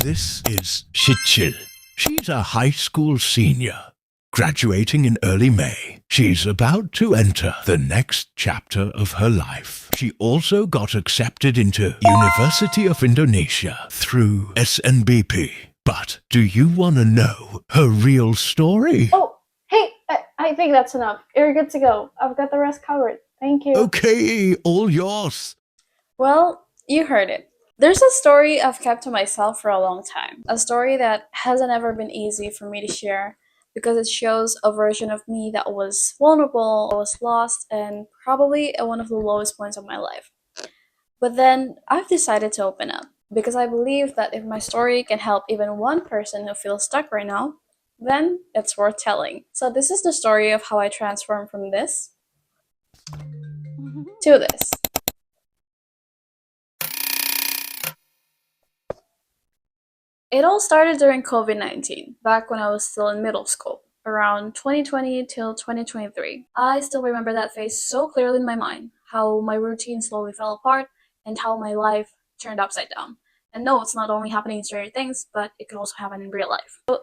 This is Shichil. She's a high school senior, graduating in early May. She's about to enter the next chapter of her life. She also got accepted into University of Indonesia through SNBP. But do you want to know her real story? Oh, hey, I think that's enough. You're good to go. I've got the rest covered. Thank you. Okay, all yours. Well, you heard it. There's a story I've kept to myself for a long time. A story that hasn't ever been easy for me to share because it shows a version of me that was vulnerable, was lost, and probably at one of the lowest points of my life. But then I've decided to open up because I believe that if my story can help even one person who feels stuck right now, then it's worth telling. So this is the story of how I transformed from this to this. It all started during COVID-19, back when I was still in middle school, around 2020 till 2023. I still remember that phase so clearly in my mind, how my routine slowly fell apart and how my life turned upside down. And no, it's not only happening in scary things, but it could also happen in real life. But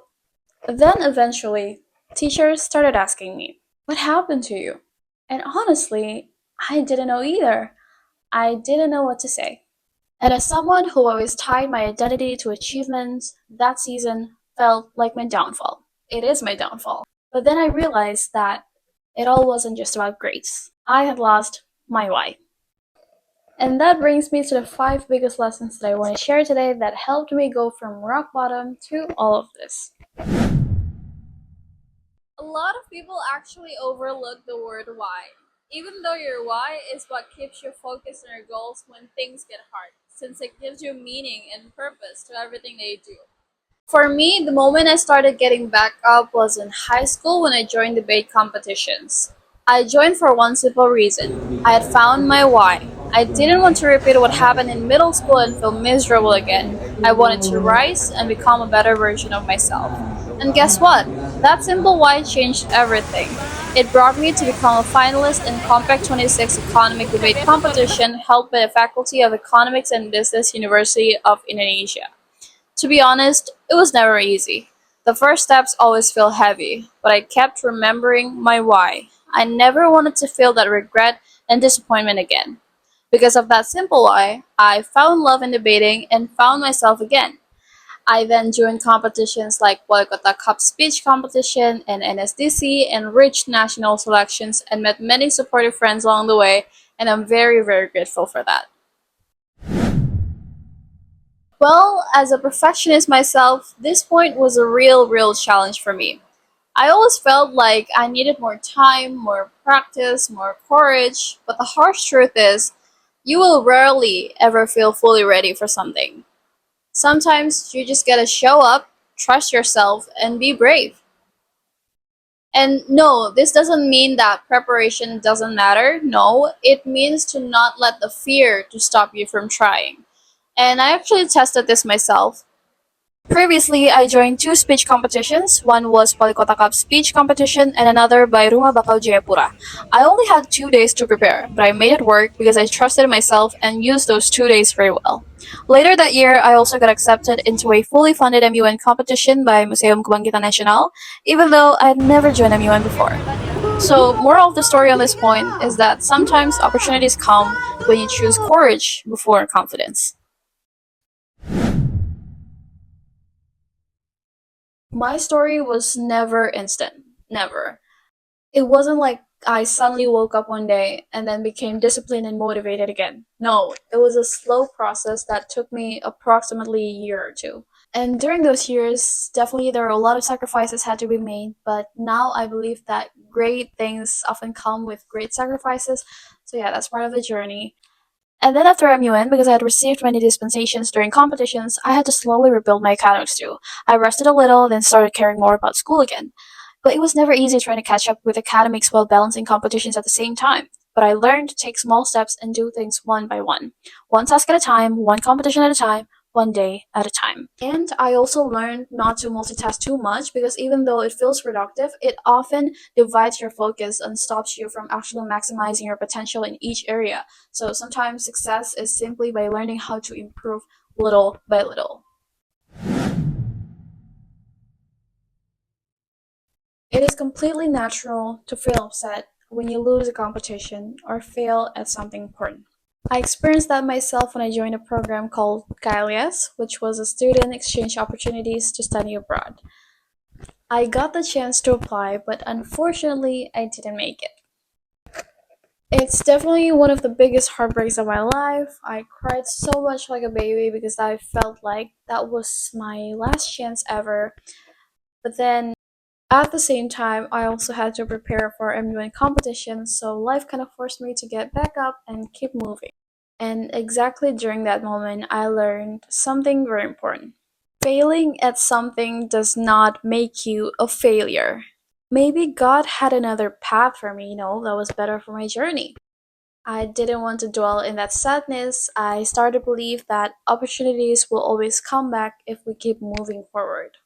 then eventually, teachers started asking me, "What happened to you?" And honestly, I didn't know either. I didn't know what to say. And as someone who always tied my identity to achievements, that season felt like my downfall. It is my downfall. But then I realized that it all wasn't just about grades. I had lost my why. And that brings me to the 5 biggest lessons that I want to share today that helped me go from rock bottom to all of this. A lot of people actually overlook the word why, even though your why is what keeps you focused on your goals when things get hard, since it gives you meaning and purpose to everything that you do. For me, the moment I started getting back up was in high school when I joined debate competitions. I joined for one simple reason. I had found my why. I didn't want to repeat what happened in middle school and feel miserable again. I wanted to rise and become a better version of myself. And guess what? That simple why changed everything. It brought me to become a finalist in Compact 26 Economic Debate Competition held by the Faculty of Economics and Business, University of Indonesia. To be honest, it was never easy. The first steps always feel heavy, but I kept remembering my why. I never wanted to feel that regret and disappointment again. Because of that simple why, I found love in debating and found myself again. I then joined competitions like Walikota Cup speech competition and NSDC and reached national selections and met many supportive friends along the way, and I'm very, very grateful for that. Well, as a perfectionist myself, this point was a real challenge for me. I always felt like I needed more time, more practice, more courage, but the harsh truth is, you will rarely ever feel fully ready for something. Sometimes you just gotta show up, trust yourself, and be brave. And no, this doesn't mean that preparation doesn't matter. No, it means to not let the fear to stop you from trying. And I actually tested this myself. Previously, I joined 2 speech competitions. One was Walikota Cup speech competition and another by Rumah Bakal Jayapura. I only had 2 days to prepare, but I made it work because I trusted myself and used those 2 days very well. Later that year, I also got accepted into a fully funded MUN competition by Museum Kebangkitan Nasional, even though I had never joined MUN before. So, moral of the story on this point is that sometimes opportunities come when you choose courage before confidence. My story was never instant. Never. It wasn't like I suddenly woke up one day and then became disciplined and motivated again. No, it was a slow process that took me approximately a year or two. And during those years, definitely there were a lot of sacrifices had to be made, but now I believe that great things often come with great sacrifices. So yeah, that's part of the journey. And then after MUN, because I had received many dispensations during competitions, I had to slowly rebuild my academics too. I rested a little, then started caring more about school again. But it was never easy trying to catch up with academics while balancing competitions at the same time. But I learned to take small steps and do things one by one. One task at a time, one competition at a time, one day at a time. And I also learned not to multitask too much because even though it feels productive, it often divides your focus and stops you from actually maximizing your potential in each area. So sometimes success is simply by learning how to improve little by little. is completely natural to feel upset when you lose a competition or fail at something important. I experienced that myself when I joined a program called KLS, which was a student exchange opportunities to study abroad. I got the chance to apply, but unfortunately, I didn't make it. It's definitely one of the biggest heartbreaks of my life. I cried so much like a baby because I felt like that was my last chance ever. But then at the same time, I also had to prepare for M1 competition, so life kind of forced me to get back up and keep moving. And exactly during that moment, I learned something very important. Failing at something does not make you a failure. Maybe God had another path for me, that was better for my journey. I didn't want to dwell in that sadness. I started to believe that opportunities will always come back if we keep moving forward.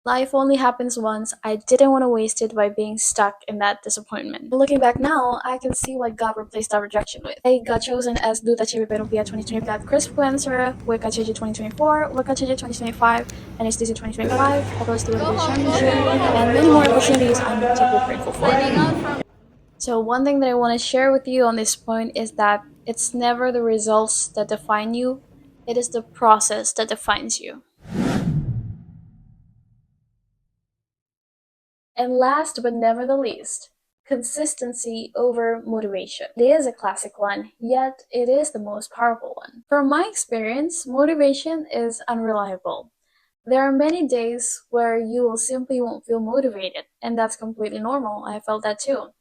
Life only happens once. I didn't want to waste it by being stuck in that disappointment. Looking back now, I can see what God replaced that rejection with. I got chosen as Duta Chibipero Pia 2025 Crisfluencer, Weka Chiji 2024, Weka Chiji 2025, and STC 2025, Apple Steward Go home. Championship, and many more opportunities I'm deeply grateful for. So, one thing that I want to share with you on this point is that it's never the results that define you, it is the process that defines you. And last but never the least, consistency over motivation. It is a classic one, yet it is the most powerful one. From my experience, motivation is unreliable. There are many days where you will simply won't feel motivated, and that's completely normal. I felt that too.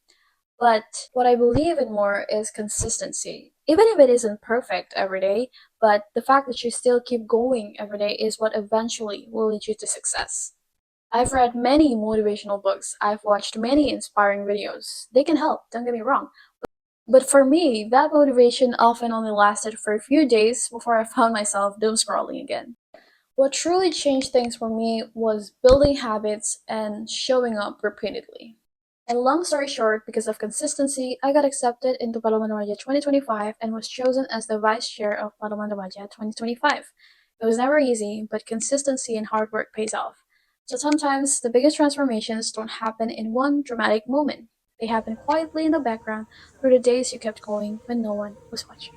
But what I believe in more is consistency. Even if it isn't perfect every day, but the fact that you still keep going every day is what eventually will lead you to success. I've read many motivational books. I've watched many inspiring videos. They can help, don't get me wrong. But for me, that motivation often only lasted for a few days before I found myself doom scrolling again. What truly changed things for me was building habits and showing up repeatedly. And long story short, because of consistency, I got accepted into Paloman Ramaja 2025 and was chosen as the vice chair of Paloman Ramaja 2025. It was never easy, but consistency and hard work pays off. So sometimes the biggest transformations don't happen in one dramatic moment. They happen quietly in the background through the days you kept going when no one was watching.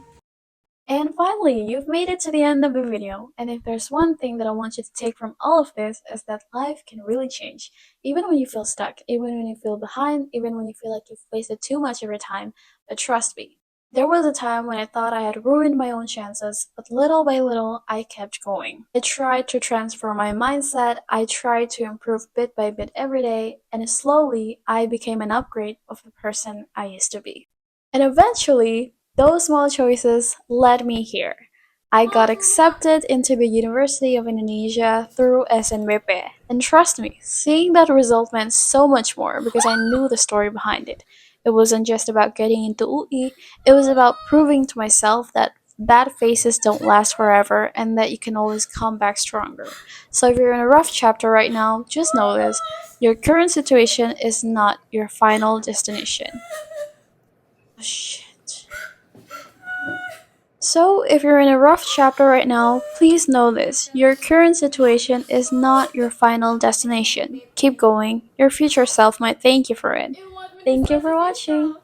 And finally, you've made it to the end of the video, and if there's one thing that I want you to take from all of this is that life can really change. Even when you feel stuck, even when you feel behind, even when you feel like you've wasted too much of your time, but trust me, there was a time when I thought I had ruined my own chances, but little by little, I kept going. I tried to transform my mindset, I tried to improve bit by bit every day, and slowly, I became an upgrade of the person I used to be. And eventually, those small choices led me here. I got accepted into the University of Indonesia through SNBP. And trust me, seeing that result meant so much more because I knew the story behind it. It wasn't just about getting into UI, it was about proving to myself that bad phases don't last forever and that you can always come back stronger. So if you're in a rough chapter right now, just know this. Your current situation is not your final destination. Oh, shit. So, if you're in a rough chapter right now, please know this. Your current situation is not your final destination. Keep going. Your future self might thank you for it. Thank you for watching.